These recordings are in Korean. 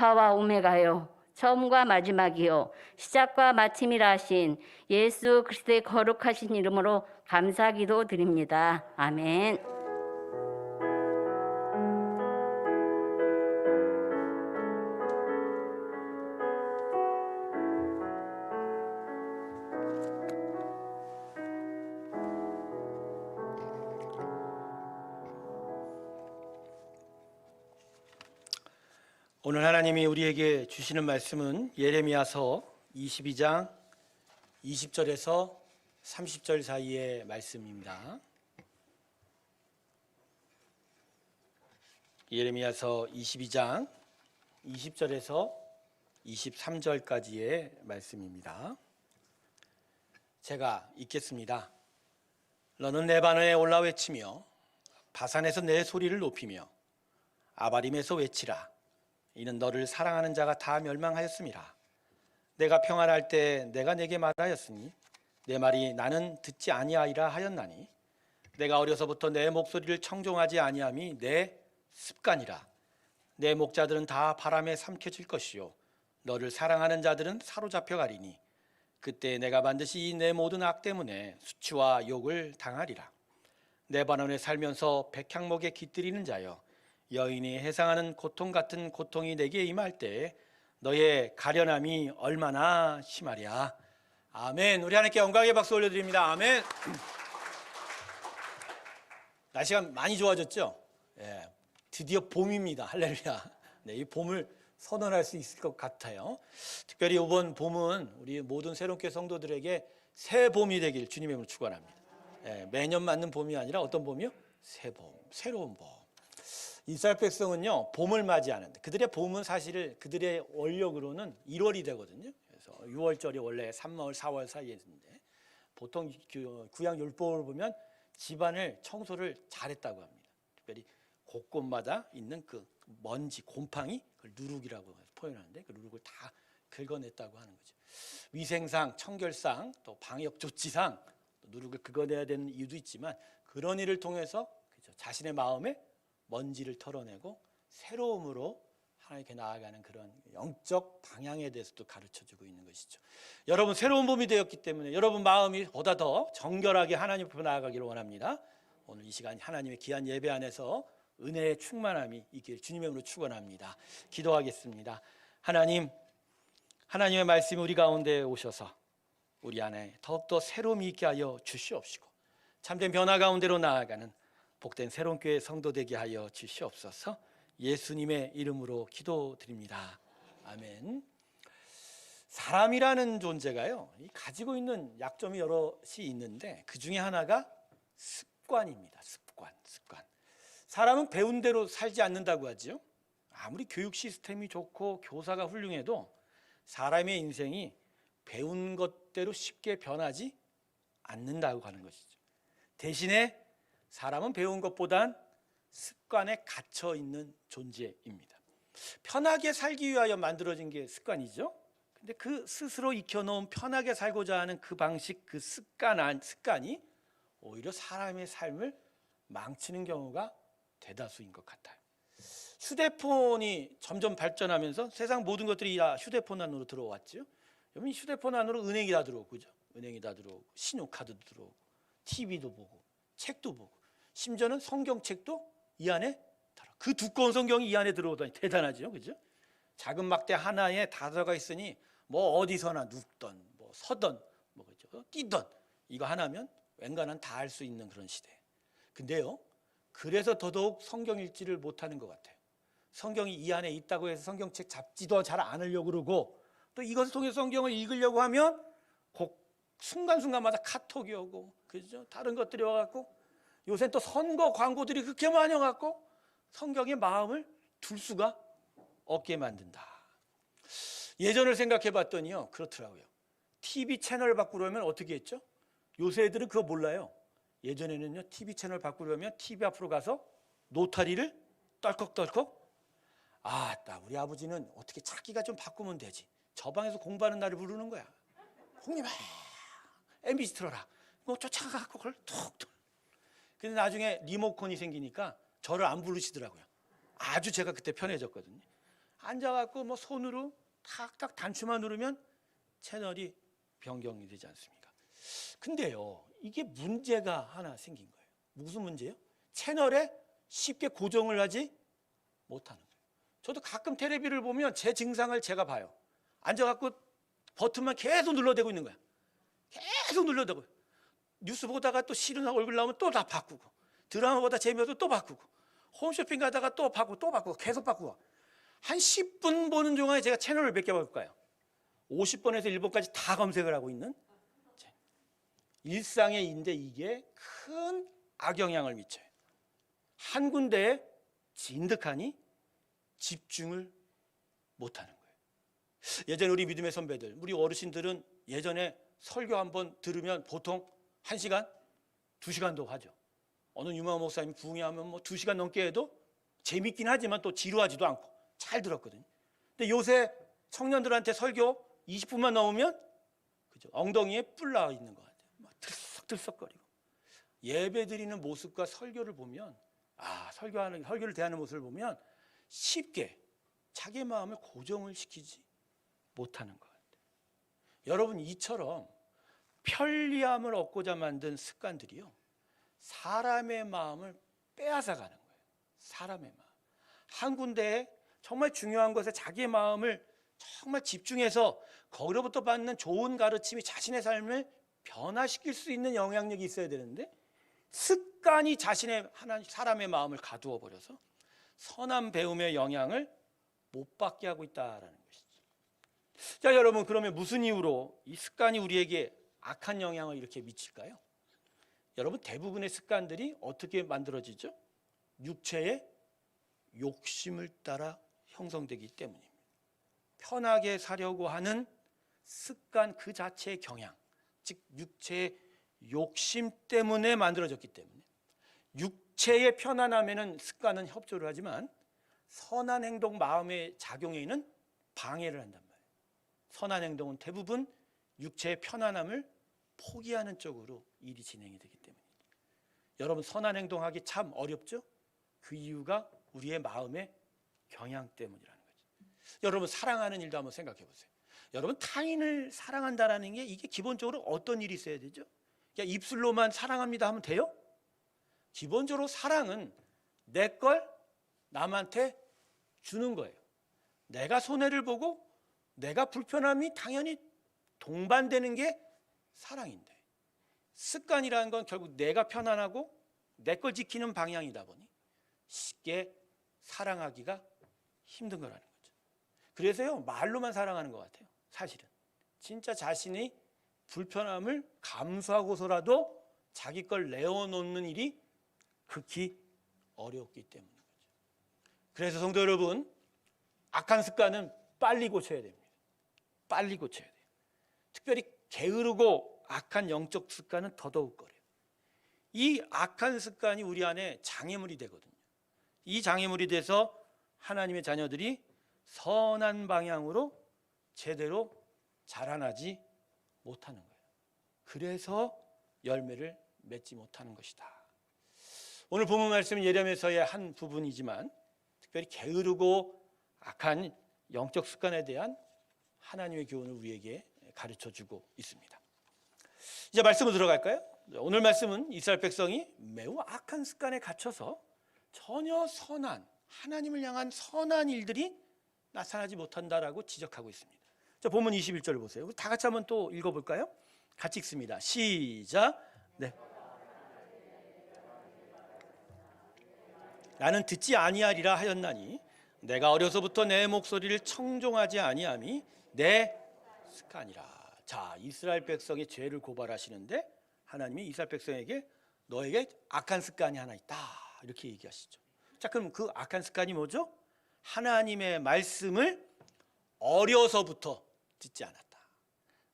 알파와 오메가요 처음과 마지막이요 시작과 마침이라 하신 예수 그리스도의 거룩하신 이름으로 감사기도 드립니다. 아멘. 오늘 하나님이 우리에게 주시는 말씀은 예레미야서 22장 20절에서 30절 사이의 말씀입니다. 예레미야서 22장 20절에서 23절까지의 말씀입니다. 제가 읽겠습니다. 너는 레바논에 올라 외치며 바산에서 내 소리를 높이며 아바림에서 외치라. 이는 너를 사랑하는 자가 다 멸망하였음이라. 내가 평안할 때 내가 내게 말하였으니 내 말이 나는 듣지 아니하리라 하였나니 내가 어려서부터 내 목소리를 청종하지 아니함이 내 습관이라. 내 목자들은 다 바람에 삼켜질 것이요 너를 사랑하는 자들은 사로잡혀 가리니 그때 내가 반드시 내 모든 악 때문에 수치와 욕을 당하리라. 레바논에 살면서 백향목에 깃들이는 자여 여인이 해상하는 고통 같은 고통이 내게 임할 때 너의 가련함이 얼마나 심하랴. 아멘. 우리 하나님께 영광의 박수 올려드립니다. 아멘. 날씨가 많이 좋아졌죠? 예, 드디어 봄입니다. 할렐루야. 네, 이 봄을 선언할 수 있을 것 같아요. 특별히 이번 봄은 우리 모든 새롭게 성도들에게 새 봄이 되길 주님의 이름으로 축원합니다. 예, 매년 맞는 봄이 아니라 어떤 봄이요? 새 봄, 새로운 봄. 이스라엘 백성은요 봄을 맞이하는데 그들의 봄은 사실 그들의 원력으로는 1월이 되거든요. 그래서 6월절이 원래 3월, 4월 사이에 있는데 보통 구약 율법을 보면 집안을 청소를 잘했다고 합니다. 특별히 곳곳마다 있는 그 먼지, 곰팡이, 그걸 누룩이라고 표현하는데 그 누룩을 다 긁어냈다고 하는 거죠. 위생상, 청결상, 또 방역 조치상 누룩을 긁어내야 되는 이유도 있지만 그런 일을 통해서 그렇죠, 자신의 마음에 먼지를 털어내고 새로움으로 하나님께 나아가는 그런 영적 방향에 대해서도 가르쳐주고 있는 것이죠. 여러분 새로운 봄이 되었기 때문에 여러분 마음이 보다 더 정결하게 하나님 앞에 나아가기를 원합니다. 오늘 이 시간 하나님의 귀한 예배 안에서 은혜의 충만함이 있길 주님의 이름으로 축원합니다. 기도하겠습니다. 하나님, 하나님의 말씀이 우리 가운데 오셔서 우리 안에 더욱더 새로움이 있게 하여 주시옵시고 참된 변화 가운데로 나아가는 복된 새로운 교회 성도 되게 하여 주시옵소서. 예수님의 이름으로 기도드립니다. 아멘. 사람이라는 존재가요 가지고 있는 약점이 여럿이 있는데 그 중에 하나가 습관입니다. 습관. 사람은 배운 대로 살지 않는다고 하죠. 아무리 교육 시스템이 좋고 교사가 훌륭해도 사람의 인생이 배운 것대로 쉽게 변하지 않는다고 하는 것이죠. 대신에 사람은 배운 것보단 습관에 갇혀 있는 존재입니다. 편하게 살기 위하여 만들어진 게 습관이죠. 근데 그 스스로 익혀놓은 편하게 살고자 하는 그 방식, 그 습관이 오히려 사람의 삶을 망치는 경우가 대다수인 것 같아요. 휴대폰이 점점 발전하면서 세상 모든 것들이 다 휴대폰 안으로 들어왔죠. 여러분 휴대폰 안으로 은행이 다 들어오고, 그죠? 은행이 다 들어오고, 신용카드도 들어오고, TV도 보고, 책도 보고, 심지어는 성경책도 이 안에 들어. 그 두꺼운 성경이 이 안에 들어오다니 대단하죠, 그죠? 작은 막대 하나에 다 들어가 있으니 뭐 어디서나 눕던, 뭐 서던, 뭐 그죠? 뛰던 이거 하나면 웬간한 다 할 수 있는 그런 시대. 근데요, 그래서 더더욱 성경 읽지를 못하는 것 같아요. 성경이 이 안에 있다고 해서 성경책 잡지도 잘 않으려고 그러고 또 이것을 통해서 성경을 읽으려고 하면 꼭 순간순간마다 카톡이 오고 그죠? 다른 것들이 와갖고 요새 또 선거 광고들이 그렇게 많이 와갖고 성경의 마음을 둘 수가 없게 만든다. 예전을 생각해 봤더니요 그렇더라고요. TV 채널 바꾸려면 어떻게 했죠? 요새 애들은 그거 몰라요. 예전에는요 TV 채널 바꾸려면 TV 앞으로 가서 노타리를 떨컥떨컥 아따 우리 아버지는 어떻게 찾기가 좀 바꾸면 되지. 저 방에서 공부하는 나를 부르는 거야. 형님 MBC 틀어라. 뭐 쫓아가고 그걸 툭툭. 근데 나중에 리모컨이 생기니까 저를 안 부르시더라고요. 아주 제가 그때 편해졌거든요. 앉아갖고 뭐 손으로 탁탁 단추만 누르면 채널이 변경이 되지 않습니까? 근데요, 이게 문제가 하나 생긴 거예요. 무슨 문제예요? 채널에 쉽게 고정을 하지 못하는 거예요. 저도 가끔 텔레비를 보면 제 증상을 제가 봐요. 앉아갖고 버튼만 계속 눌러대고 있는 거야. 계속 눌러대고. 뉴스 보다가 또 싫은 얼굴 나오면 또 다 바꾸고, 드라마 보다 재미없어도 또 바꾸고, 홈쇼핑 가다가 또 바꾸고 또 바꾸고 계속 바꾸고. 한 10분 보는 동안에 제가 채널을 몇 개 볼까요? 50번에서 1번까지 다 검색을 하고 있는 일상에 인데 이게 큰 악영향을 미쳐요. 한 군데에 진득하니 집중을 못하는 거예요. 예전에 우리 믿음의 선배들, 우리 어르신들은 예전에 설교 한번 들으면 보통 1시간, 2시간도 하죠. 어느 유명한 목사님이 부흥회하면 뭐 2시간 넘게 해도 재밌긴 하지만 또 지루하지도 않고 잘 들었거든요. 근데 요새 청년들한테 설교 20분만 넘으면 그죠? 엉덩이에 뿔 나 있는 것 같아요. 막 들썩들썩거리고. 예배 드리는 모습과 설교를 보면, 설교를 대하는 모습을 보면 쉽게 자기 마음을 고정을 시키지 못하는 것 같아요. 여러분, 이처럼 편리함을 얻고자 만든 습관들이요, 사람의 마음을 빼앗아 가는 거예요. 사람의 마음. 한 군데에 정말 중요한 것에 자기의 마음을 정말 집중해서 거기로부터 받는 좋은 가르침이 자신의 삶을 변화시킬 수 있는 영향력이 있어야 되는데, 습관이 사람의 마음을 가두어 버려서 선한 배움의 영향을 못 받게 하고 있다라는 것이죠. 자, 여러분, 그러면 무슨 이유로 이 습관이 우리에게 악한 영향을 이렇게 미칠까요? 여러분, 대부분의 습관들이 어떻게 만들어지죠? 육체의 욕심을 따라 형성되기 때문입니다. 편하게 사려고 하는 습관 그 자체의 경향, 즉 육체의 욕심 때문에 만들어졌기 때문에, 육체의 편안함에는 습관은 협조를 하지만 선한 행동 마음의 작용에는 방해를 한단 말이에요. 선한 행동은 대부분 육체의 편안함을 포기하는 쪽으로 일이 진행이 되기 때문이죠. 여러분, 선한 행동하기 참 어렵죠? 그 이유가 우리의 마음의 경향 때문이라는 거죠. 여러분, 사랑하는 일도 한번 생각해 보세요. 여러분, 타인을 사랑한다라는 게 이게 기본적으로 어떤 일이 있어야 되죠? 그냥 입술로만 사랑합니다 하면 돼요? 기본적으로 사랑은 내 걸 남한테 주는 거예요. 내가 손해를 보고 내가 불편함이 당연히 동반되는 게 사랑인데, 습관이라는 건 결국 내가 편안하고 내 걸 지키는 방향이다 보니 쉽게 사랑하기가 힘든 거라는 거죠. 그래서요, 말로만 사랑하는 것 같아요. 사실은 진짜 자신이 불편함을 감수하고서라도 자기 걸 내어놓는 일이 극히 어렵기 때문인 거죠. 그래서 성도 여러분, 악한 습관은 빨리 고쳐야 됩니다. 빨리 고쳐야 돼요. 특별히 게으르고 악한 영적 습관은 더더욱 그래요. 이 악한 습관이 우리 안에 장애물이 되거든요. 이 장애물이 돼서 하나님의 자녀들이 선한 방향으로 제대로 자라나지 못하는 거예요. 그래서 열매를 맺지 못하는 것이다. 오늘 본문 말씀은 예레미야서의 한 부분이지만 특별히 게으르고 악한 영적 습관에 대한 하나님의 교훈을 우리에게 가르쳐주고 있습니다. 이제 말씀으로 들어갈까요? 오늘 말씀은 이스라엘 백성이 매우 악한 습관에 갇혀서 전혀 하나님을 향한 선한 일들이 나타나지 못한다라고 지적하고 있습니다. 자, 본문 21절을 보세요. 다 같이 한번 또 읽어볼까요? 같이 읽습니다. 시작. 네. 나는 듣지 아니하리라 하였나니 내가 어려서부터 내 목소리를 청종하지 아니함이 내 습관이라. 자, 이스라엘 백성의 죄를 고발하시는데 하나님이 이스라엘 백성에게 너에게 악한 습관이 하나 있다 이렇게 얘기하시죠. 자, 그럼 그 악한 습관이 뭐죠? 하나님의 말씀을 어려서부터 듣지 않았다.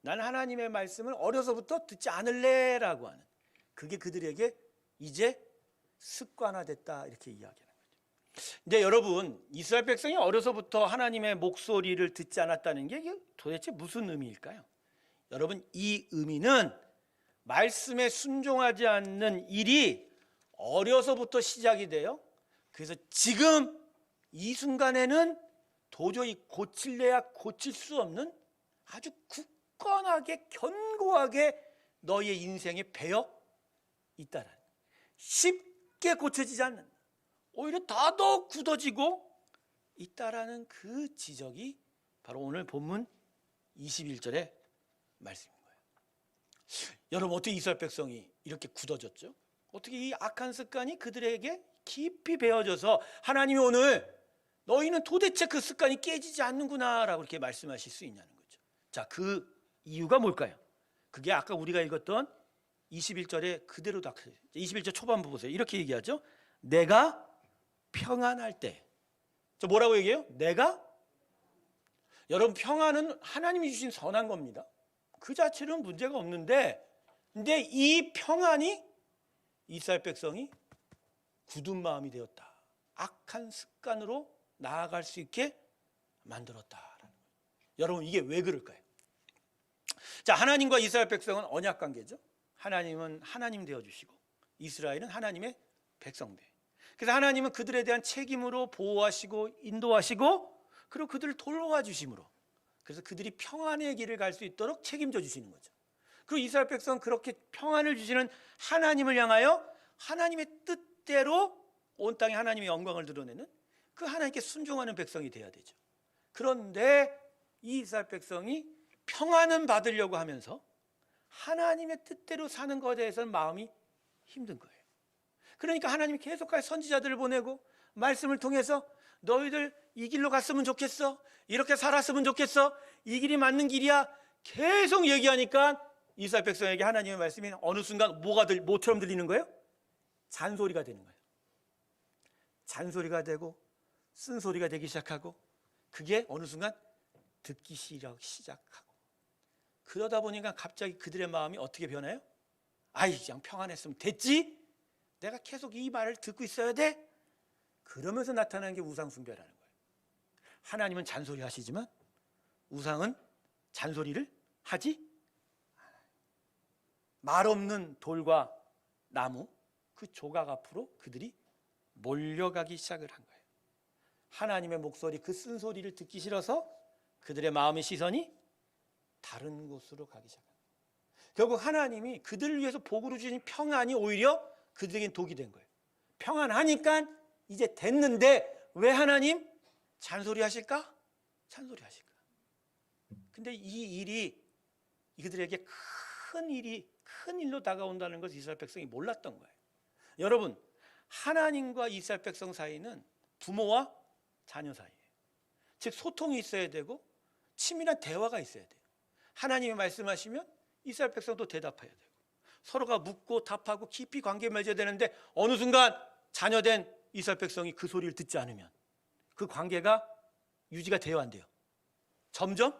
난 하나님의 말씀을 어려서부터 듣지 않을래라고 하는, 그게 그들에게 이제 습관화됐다 이렇게 이야기하는 거죠. 근데 여러분, 이스라엘 백성이 어려서부터 하나님의 목소리를 듣지 않았다는 게 도대체 무슨 의미일까요? 여러분, 이 의미는 말씀에 순종하지 않는 일이 어려서부터 시작이 돼요. 그래서 지금 이 순간에는 도저히 고칠래야 고칠 수 없는 아주 굳건하게 견고하게 너희의 인생에 배어 있다라는, 쉽게 고쳐지지 않는, 오히려 더더욱 굳어지고 있다라는 그 지적이 바로 오늘 본문 21절의 말씀인 거예요. 여러분, 어떻게 이스라엘 백성이 이렇게 굳어졌죠? 어떻게 이 악한 습관이 그들에게 깊이 배어져서 하나님이 오늘 너희는 도대체 그 습관이 깨지지 않는구나 라고 이렇게 말씀하실 수 있냐는 거죠. 자, 그 이유가 뭘까요? 그게 아까 우리가 읽었던 21절에 그대로 다 21절 초반부 보세요. 이렇게 얘기하죠. 내가 평안할 때. 저 뭐라고 얘기해요? 내가? 여러분, 평안은 하나님이 주신 선한 겁니다. 그 자체는 문제가 없는데, 근데 이 평안이 이스라엘 백성이 굳은 마음이 되었다, 악한 습관으로 나아갈 수 있게 만들었다라는 거예요. 여러분, 이게 왜 그럴까요? 자, 하나님과 이스라엘 백성은 언약 관계죠. 하나님은 하나님 되어주시고 이스라엘은 하나님의 백성들. 그래서 하나님은 그들에 대한 책임으로 보호하시고 인도하시고, 그리고 그들을 돌보아 주심으로, 그래서 그들이 평안의 길을 갈 수 있도록 책임져 주시는 거죠. 그리고 이스라엘 백성은 그렇게 평안을 주시는 하나님을 향하여 하나님의 뜻대로 온 땅에 하나님의 영광을 드러내는 그 하나님께 순종하는 백성이 되어야 되죠. 그런데 이 이스라엘 백성이 평안은 받으려고 하면서 하나님의 뜻대로 사는 것에 대해서는 마음이 힘든 거예요. 그러니까 하나님이 계속해서 선지자들을 보내고 말씀을 통해서 너희들 이 길로 갔으면 좋겠어, 이렇게 살았으면 좋겠어, 이 길이 맞는 길이야, 계속 얘기하니까 이스라엘 백성에게 하나님의 말씀이 어느 순간 뭐처럼 들리는 거예요? 잔소리가 되는 거예요. 잔소리가 되고 쓴소리가 되기 시작하고, 그게 어느 순간 듣기 시작하고, 그러다 보니까 갑자기 그들의 마음이 어떻게 변해요? 아이, 그냥 평안했으면 됐지? 내가 계속 이 말을 듣고 있어야 돼? 그러면서 나타나는 게 우상 숭배라는 거예요. 하나님은 잔소리 하시지만 우상은 잔소리를 하지 않아요. 말 없는 돌과 나무, 그 조각 앞으로 그들이 몰려가기 시작을 한 거예요. 하나님의 목소리, 그 쓴소리를 듣기 싫어서 그들의 마음의 시선이 다른 곳으로 가기 시작한 거예요. 결국 하나님이 그들을 위해서 복으로 주신 평안이 오히려 그들에겐 독이 된 거예요. 평안하니까 이제 됐는데 왜 하나님 잔소리 하실까? 잔소리 하실까? 근데 이 일이 그들에게 큰 일로 다가온다는 것을 이스라엘 백성이 몰랐던 거예요. 여러분, 하나님과 이스라엘 백성 사이는 부모와 자녀 사이예요. 즉, 소통이 있어야 되고 친밀한 대화가 있어야 돼요. 하나님이 말씀하시면 이스라엘 백성도 대답해야 되고, 서로가 묻고 답하고 깊이 관계 맺어야 되는데, 어느 순간 자녀된 이스라엘 백성이 그 소리를 듣지 않으면 그 관계가 유지가 돼요, 안 돼요? 점점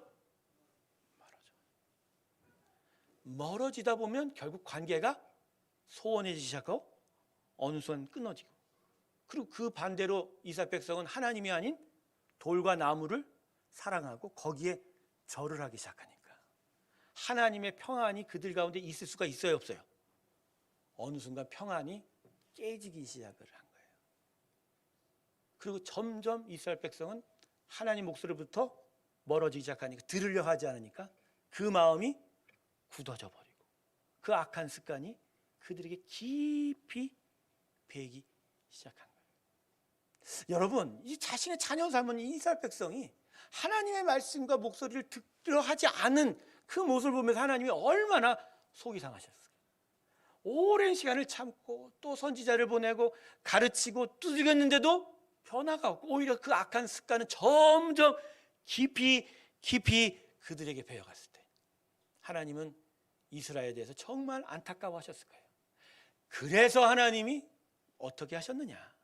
멀어지다 보면 결국 관계가 소원해지기 시작하고 어느 순간 끊어지고, 그리고 그 반대로 이스라엘 백성은 하나님이 아닌 돌과 나무를 사랑하고 거기에 절을 하기 시작하니까 하나님의 평안이 그들 가운데 있을 수가 있어요, 없어요? 어느 순간 평안이 깨지기 시작을 한 거예요. 그리고 점점 이스라엘 백성은 하나님 목소리부터 멀어지기 시작하니까, 들으려 하지 않으니까 그 마음이 굳어져 버리고 그 악한 습관이 그들에게 깊이 배기 시작한 거예요. 여러분, 이 자신의 자녀 삶은 이스라엘 백성이 하나님의 말씀과 목소리를 듣려 하지 않은 그 모습을 보면서 하나님이 얼마나 속이 상하셨을까요? 오랜 시간을 참고 또 선지자를 보내고 가르치고 두들겼는데도 변화가 없고, 오히려 그 악한 습관은 점점 깊이 그들에게 배어갔을 때 하나님은 이스라엘에 대해서 정말 안타까워하셨을 거예요. 그래서 하나님이 어떻게 하셨느냐?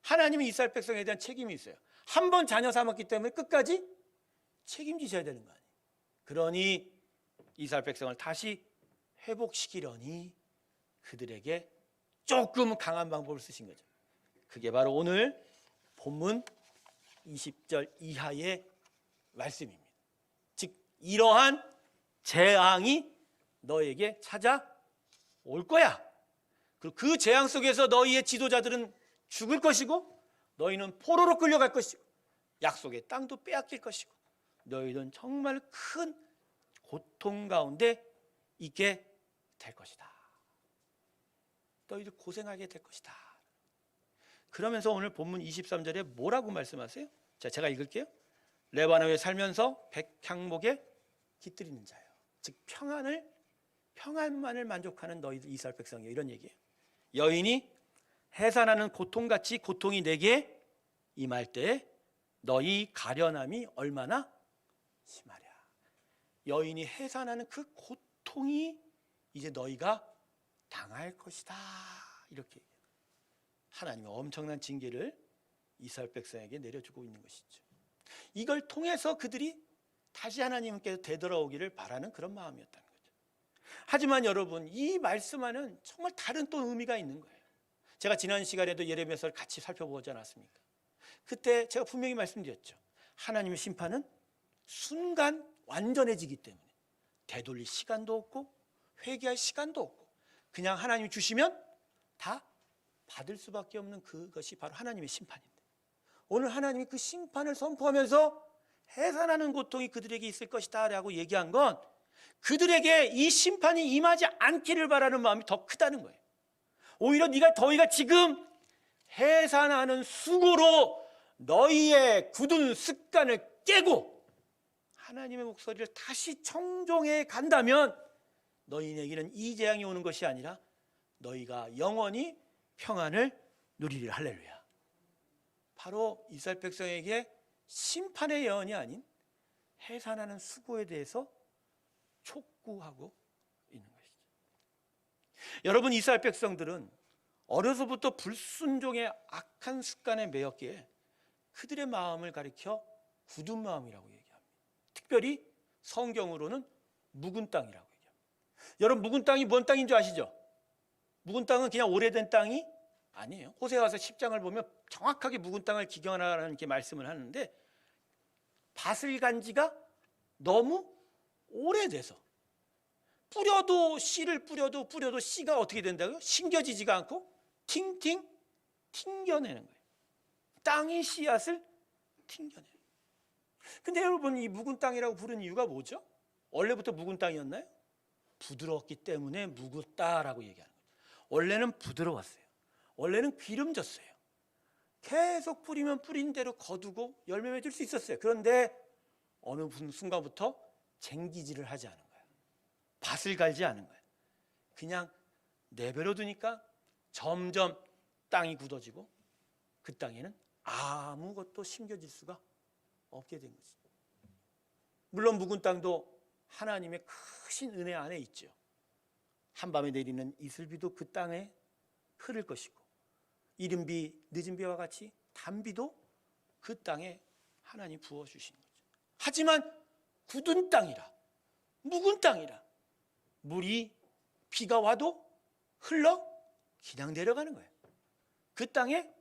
하나님이 이스라엘 백성에 대한 책임이 있어요. 한 번 자녀 삼았기 때문에 끝까지 책임지셔야 되는 거 아니에요. 그러니 이스라엘 백성을 다시 회복시키려니 그들에게 조금 강한 방법을 쓰신 거죠. 그게 바로 오늘 본문 20절 이하의 말씀입니다. 즉, 이러한 재앙이 너에게 찾아올 거야. 그리고 그 재앙 속에서 너희의 지도자들은 죽을 것이고 너희는 포로로 끌려갈 것이고 약속의 땅도 빼앗길 것이고 너희는 정말 큰 고통 가운데 있게 될 것이다. 너희들 고생하게 될 것이다. 그러면서 오늘 본문 23절에 뭐라고 말씀하세요? 자, 제가 읽을게요. 레바논에 살면서 백향목에 깃들이는 자요. 즉 평안만을 만족하는 너희들 이스라엘 백성이요. 이런 얘기예요. 여인이 해산하는 고통같이 고통이 내게 임할 때 너희 가련함이 얼마나 심하랴. 여인이 해산하는 그 고통이 이제 너희가 당할 것이다. 이렇게 하나님의 엄청난 징계를 이스라엘 백성에게 내려주고 있는 것이죠. 이걸 통해서 그들이 다시 하나님께서 되돌아오기를 바라는 그런 마음이었다는 거죠. 하지만 여러분, 이 말씀과는 정말 다른 또 의미가 있는 거예요. 제가 지난 시간에도 예레미야서를 같이 살펴보지 않았습니까? 그때 제가 분명히 말씀드렸죠. 하나님의 심판은 순간 완전해지기 때문에 되돌릴 시간도 없고 회개할 시간도 없고 그냥 하나님이 주시면 다 받을 수밖에 없는 그것이 바로 하나님의 심판인데, 오늘 하나님이 그 심판을 선포하면서 해산하는 고통이 그들에게 있을 것이다 라고 얘기한 건 그들에게 이 심판이 임하지 않기를 바라는 마음이 더 크다는 거예요. 오히려 너희가 지금 해산하는 수고로 너희의 굳은 습관을 깨고 하나님의 목소리를 다시 청종해 간다면 너희에게는 이 재앙이 오는 것이 아니라 너희가 영원히 평안을 누리리라. 할렐루야. 바로 이스라엘 백성에게 심판의 예언이 아닌 해산하는 수고에 대해서 촉구하고 있는 것이죠. 여러분, 이스라엘 백성들은 어려서부터 불순종의 악한 습관에 매였기에 그들의 마음을 가리켜 굳은 마음이라고 얘기합니다. 특별히 성경으로는 묵은 땅이라고 얘기합니다. 여러분, 묵은 땅이 뭔 땅인 줄 아시죠? 묵은 땅은 그냥 오래된 땅이 아니에요. 호세아서 10장을 보면 정확하게 묵은 땅을 기경하라는 이렇게 말씀을 하는데, 밭을 간 지가 너무 오래돼서 씨를 뿌려도 씨가 어떻게 된다고요? 심겨지지가 않고 팅팅 튕겨내는 거예요. 땅이 씨앗을 튕겨내는 거예요. 근데 여러분, 이 묵은 땅이라고 부른 이유가 뭐죠? 원래부터 묵은 땅이었나요? 부드러웠기 때문에 묵었다라고 얘기하는 거예요. 원래는 부드러웠어요. 원래는 기름졌어요. 계속 뿌리면 뿌린 대로 거두고 열매 맺을 수 있었어요. 그런데 어느 순간부터 쟁기질을 하지 않은 거예요. 밭을 갈지 않은 거예요. 그냥 내버려 두니까 점점 땅이 굳어지고 그 땅에는 아무것도 심겨질 수가 없게 된 거죠. 물론 묵은 땅도 하나님의 크신 은혜 안에 있죠. 한밤에 내리는 이슬비도 그 땅에 흐를 것이고 이른 비, 늦은 비와 같이 단비도 그 땅에 하나님 부어주시는 거죠. 하지만 굳은 땅이라, 묵은 땅이라 물이 비가 와도 흘러 그냥 내려가는 거예요. 그 땅에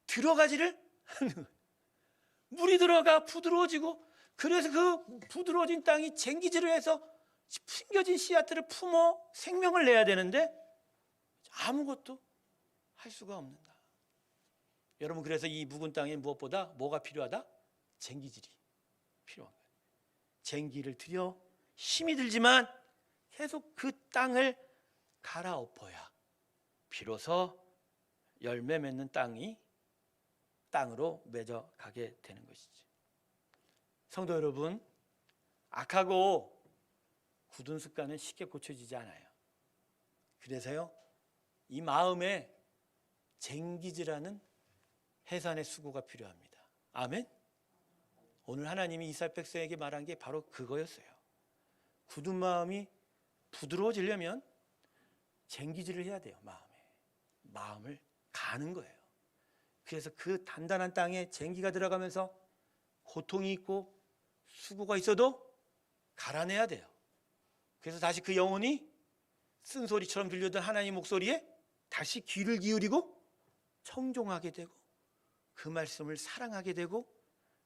들어가지를 않는 거예요. 물이 들어가 부드러워지고, 그래서 그 부드러워진 땅이 쟁기질을 해서 숨겨진 씨앗들을 품어 생명을 내야 되는데 아무것도 할 수가 없는다. 여러분, 그래서 이 묵은 땅에 무엇보다 뭐가 필요하다? 쟁기질이 필요한 거예요. 쟁기를 들여 힘이 들지만 계속 그 땅을 갈아엎어야 비로소 열매 맺는 땅으로 맺어가게 되는 것이죠. 성도 여러분, 악하고 굳은 습관은 쉽게 고쳐지지 않아요. 그래서요, 이 마음에 쟁기질하는 해산의 수고가 필요합니다. 아멘. 오늘 하나님이 이스라엘 백성에게 말한 게 바로 그거였어요. 굳은 마음이 부드러워지려면 쟁기질을 해야 돼요. 마음을 가는 거예요. 그래서 그 단단한 땅에 쟁기가 들어가면서 고통이 있고 수고가 있어도 갈아내야 돼요. 그래서 다시 그 영혼이 쓴소리처럼 들려던 하나님 목소리에 다시 귀를 기울이고 청종하게 되고 그 말씀을 사랑하게 되고,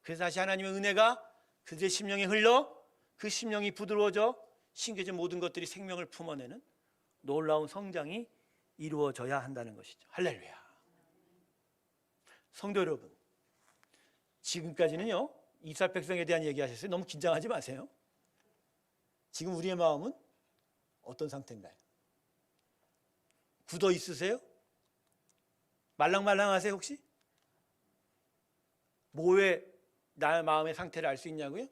그래서 다시 하나님의 은혜가 그들의 심령에 흘러 그 심령이 부드러워져 심겨진 모든 것들이 생명을 품어내는 놀라운 성장이 이루어져야 한다는 것이죠. 할렐루야. 성도 여러분, 지금까지는요, 이스라엘 백성에 대한 얘기하셨어요. 너무 긴장하지 마세요. 지금 우리의 마음은 어떤 상태인가요? 굳어 있으세요? 말랑말랑하세요 혹시? 뭐에 나의 마음의 상태를 알 수 있냐고요?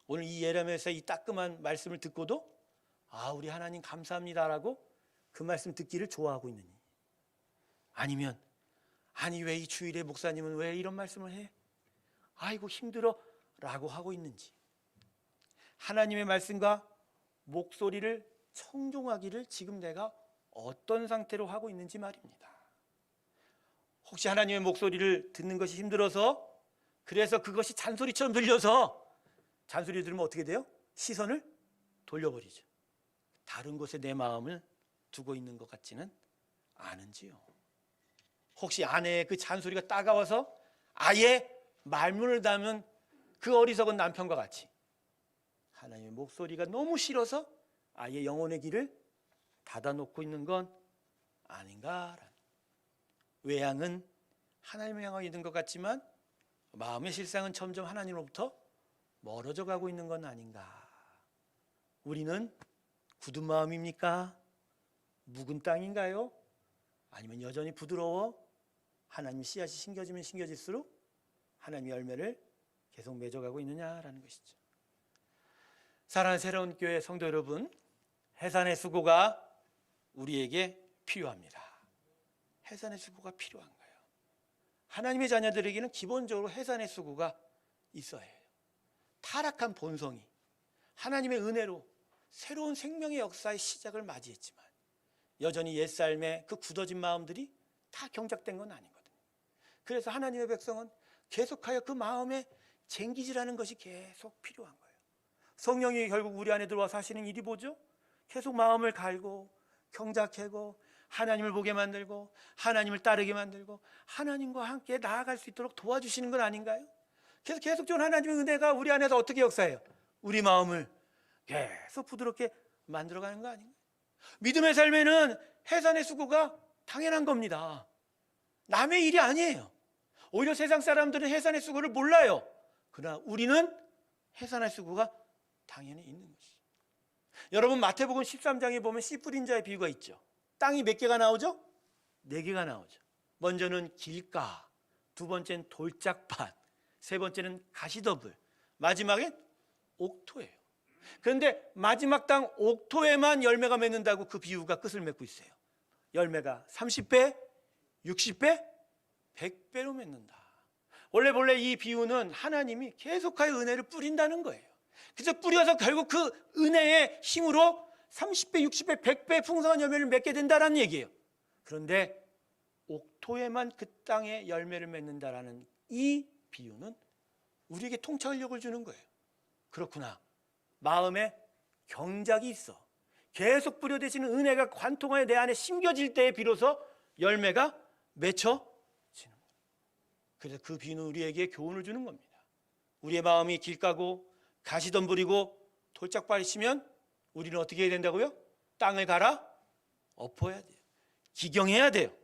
오늘 이 예레미야서의 이 따끔한 말씀을 듣고도 우리 하나님 감사합니다라고 그 말씀 듣기를 좋아하고 있느니, 아니면 아니 왜 이 주일에 목사님은 왜 이런 말씀을 해? 아이고 힘들어 라고 하고 있는지, 하나님의 말씀과 목소리를 청종하기를 지금 내가 어떤 상태로 하고 있는지 말입니다. 혹시 하나님의 목소리를 듣는 것이 힘들어서, 그래서 그것이 잔소리처럼 들려서, 잔소리 들으면 어떻게 돼요? 시선을 돌려버리죠. 다른 곳에 내 마음을 두고 있는 것 같지는 않은지요. 혹시 아내의 그 잔소리가 따가워서 아예 말문을 닫는 그 어리석은 남편과 같이 하나님의 목소리가 너무 싫어서 아예 영혼의 길을 닫아놓고 있는 건 아닌가라는, 외양은 하나님을 향하고 있는 것 같지만 마음의 실상은 점점 하나님으로부터 멀어져 가고 있는 건 아닌가. 우리는 굳은 마음입니까? 묵은 땅인가요? 아니면 여전히 부드러워 하나님 씨앗이 심겨지면 심겨질수록 하나님의 열매를 계속 맺어가고 있느냐라는 것이죠. 사랑하는 새로운 교회 성도 여러분, 해산의 수고가 우리에게 필요합니다. 해산의 수고가 필요한 거예요. 하나님의 자녀들에게는 기본적으로 해산의 수고가 있어야 해요. 타락한 본성이 하나님의 은혜로 새로운 생명의 역사의 시작을 맞이했지만 여전히 옛삶의 그 굳어진 마음들이 다 경작된 건 아니거든요. 그래서 하나님의 백성은 계속하여 그 마음에 쟁기질하는 것이 계속 필요한 거예요. 성령이 결국 우리 안에 들어와서 하시는 일이 뭐죠? 계속 마음을 갈고 경작하고 하나님을 보게 만들고 하나님을 따르게 만들고 하나님과 함께 나아갈 수 있도록 도와주시는 건 아닌가요? 그래서 계속적으로 하나님의 은혜가 우리 안에서 어떻게 역사해요? 우리 마음을 계속 부드럽게 만들어가는 거 아닌가요? 믿음의 삶에는 해산의 수고가 당연한 겁니다. 남의 일이 아니에요. 오히려 세상 사람들은 해산의 수고를 몰라요. 그러나 우리는 해산의 수고가 당연히 있는 것이죠. 여러분, 마태복음 13장에 보면 씨 뿌린 자의 비유가 있죠. 땅이 몇 개가 나오죠? 4개가 나오죠. 먼저는 길가, 두 번째는 돌짝밭, 세 번째는 가시더불, 마지막엔 옥토예요. 그런데 마지막 땅 옥토에만 열매가 맺는다고 그 비유가 끝을 맺고 있어요. 열매가 30배, 60배, 100배로 맺는다. 원래 이 비유는 하나님이 계속하여 은혜를 뿌린다는 거예요. 그래서 뿌려서 결국 그 은혜의 힘으로 30배, 60배, 100배 풍성한 열매를 맺게 된다는 얘기예요. 그런데 옥토에만 그 땅에 열매를 맺는다라는 이 비유는 우리에게 통찰력을 주는 거예요. 그렇구나. 마음에 경작이 있어. 계속 뿌려대시는 은혜가 관통하여 내 안에 심겨질 때에 비로소 열매가 맺혀지는 거예요. 그래서 그 비유는 우리에게 교훈을 주는 겁니다. 우리의 마음이 길가고 가시덤불이고 돌짝밭이면 우리는 어떻게 해야 된다고요? 땅을 갈아 엎어야 돼요. 기경해야 돼요.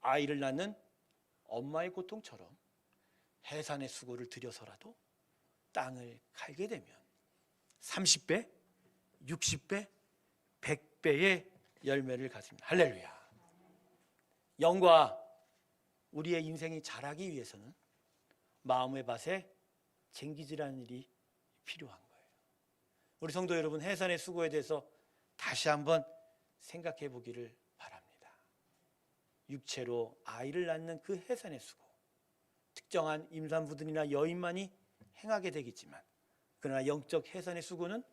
아이를 낳는 엄마의 고통처럼 해산의 수고를 들여서라도 땅을 갈게 되면 30배, 60배, 100배의 열매를 가집니다. 할렐루야. 영과 우리의 인생이 자라기 위해서는 마음의 밭에 쟁기질하는 일이 필요한 거예요. 우리 성도 여러분, 해산의 수고에 대해서 다시 한번 생각해 보기를 바랍니다. 육체로 아이를 낳는 그 해산의 수고, 특정한 임산부들이나 여인만이 행하게 되겠지만, 그러나 영적 해산의 수고는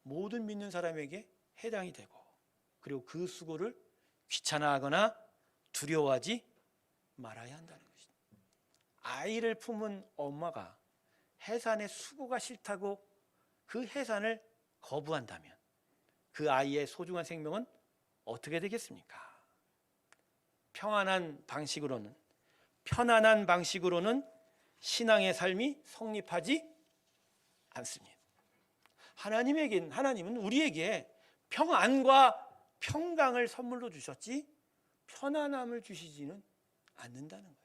모든 믿는 사람에게 해당이 되고, 그리고 그 수고를 귀찮아하거나 두려워하지 말아야 한다는 것입니다. 아이를 품은 엄마가 해산의 수고가 싫다고 그 해산을 거부한다면 그 아이의 소중한 생명은 어떻게 되겠습니까? 편안한 방식으로는 신앙의 삶이 성립하지 않습니다. 하나님은 우리에게 평안과 평강을 선물로 주셨지 편안함을 주시지는 않는다는 거예요.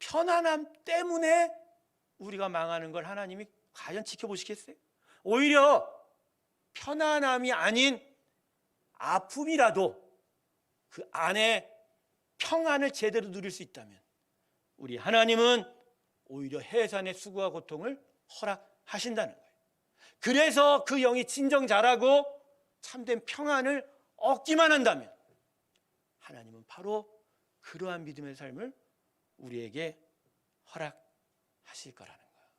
편안함 때문에 우리가 망하는 걸 하나님이 과연 지켜보시겠어요? 오히려 편안함이 아닌 아픔이라도 그 안에 평안을 제대로 누릴 수 있다면 우리 하나님은 오히려 해산의 수고와 고통을 허락하신다는 거예요. 그래서 그 영이 진정 잘하고 참된 평안을 얻기만 한다면 하나님은 바로 그러한 믿음의 삶을 우리에게 허락하실 거라는 거예요.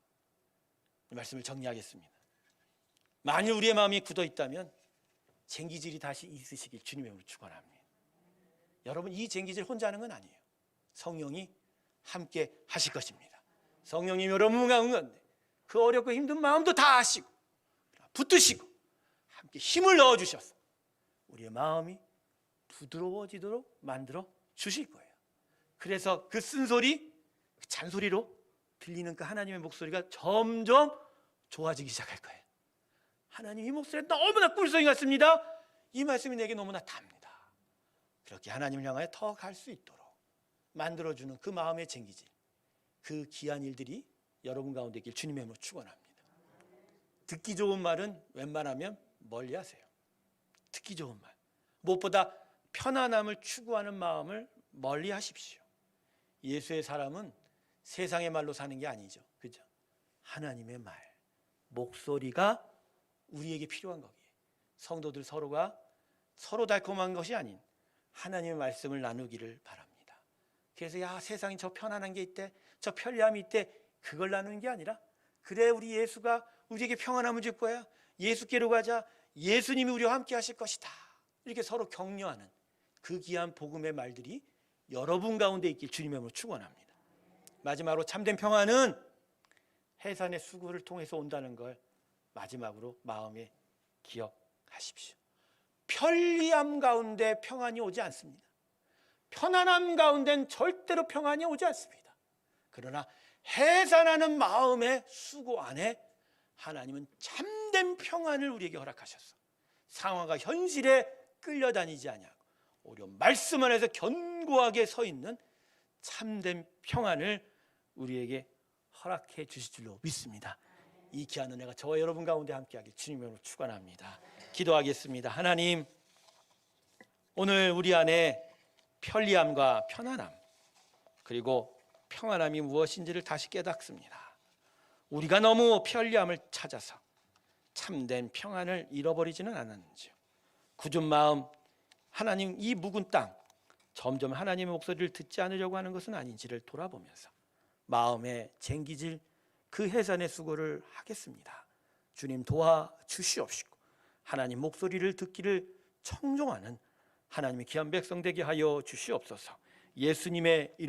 이 말씀을 정리하겠습니다. 만일 우리의 마음이 굳어 있다면 쟁기질이 다시 있으시길 주님의 이름으로 축원합니다. 여러분, 이 쟁기질 혼자 하는 건 아니에요. 성령이 함께 하실 것입니다. 성령님 여러분 가운데 그 어렵고 힘든 마음도 다 아시고 붙드시고 함께 힘을 넣어주셔서 우리의 마음이 부드러워지도록 만들어 주실 거예요. 그래서 그 쓴소리, 그 잔소리로 들리는 그 하나님의 목소리가 점점 좋아지기 시작할 거예요. 하나님 이 목소리가 너무나 꿀송이 같습니다. 이 말씀이 내게 너무나 답니다. 그렇게 하나님을 향하여 더 갈 수 있도록 만들어주는 그 마음의 쟁기질, 그 귀한 일들이 여러분 가운데 있길 주님의 이름으로 축원합니다. 듣기 좋은 말은 웬만하면 멀리하세요. 듣기 좋은 말, 무엇보다 편안함을 추구하는 마음을 멀리하십시오. 예수의 사람은 세상의 말로 사는 게 아니죠, 그죠? 하나님의 말, 목소리가 우리에게 필요한 거기에 성도들 서로가 서로 달콤한 것이 아닌 하나님의 말씀을 나누기를 바랍니다. 그래서 야, 세상에 저 편안한 게 있대, 저 편리함이 있대, 그걸 나누는 게 아니라 그래, 우리 예수가 우리에게 평안함을 줄 거야, 예수께로 가자, 예수님이 우리와 함께 하실 것이다, 이렇게 서로 격려하는 그 귀한 복음의 말들이 여러분 가운데 있길 주님의 이름으로 축원합니다. 마지막으로 참된 평안은 해산의 수고를 통해서 온다는 걸 마지막으로 마음에 기억하십시오. 편리함 가운데 평안이 오지 않습니다. 편안함 가운데는 절대로 평안이 오지 않습니다. 그러나 해산하는 마음의 수고 안에 하나님은 참된 평안을 우리에게 허락하셔서 상황과 현실에 끌려다니지 아니하고 오히려 말씀 안에서 견고하게 서 있는 참된 평안을 우리에게 허락해 주실 줄로 믿습니다. 이 귀한 은혜가 저와 여러분 가운데 함께하길 주님으로 축원합니다. 기도하겠습니다. 하나님, 오늘 우리 안에 편리함과 편안함, 그리고 평안함이 무엇인지를 다시 깨닫습니다. 우리가 너무 편리함을 찾아서 참된 평안을 잃어버리지는 않았는지요. 굳은 마음, 하나님 이 묵은 땅 점점 하나님의 목소리를 듣지 않으려고 하는 것은 아닌지를 돌아보면서 마음의 쟁기질, 그 해산의 수고를 하겠습니다. 주님 도와주시옵시고 하나님 목소리를 듣기를 청종하는 하나님의 귀한 백성 되게 하여 주시옵소서. 예수님의 이름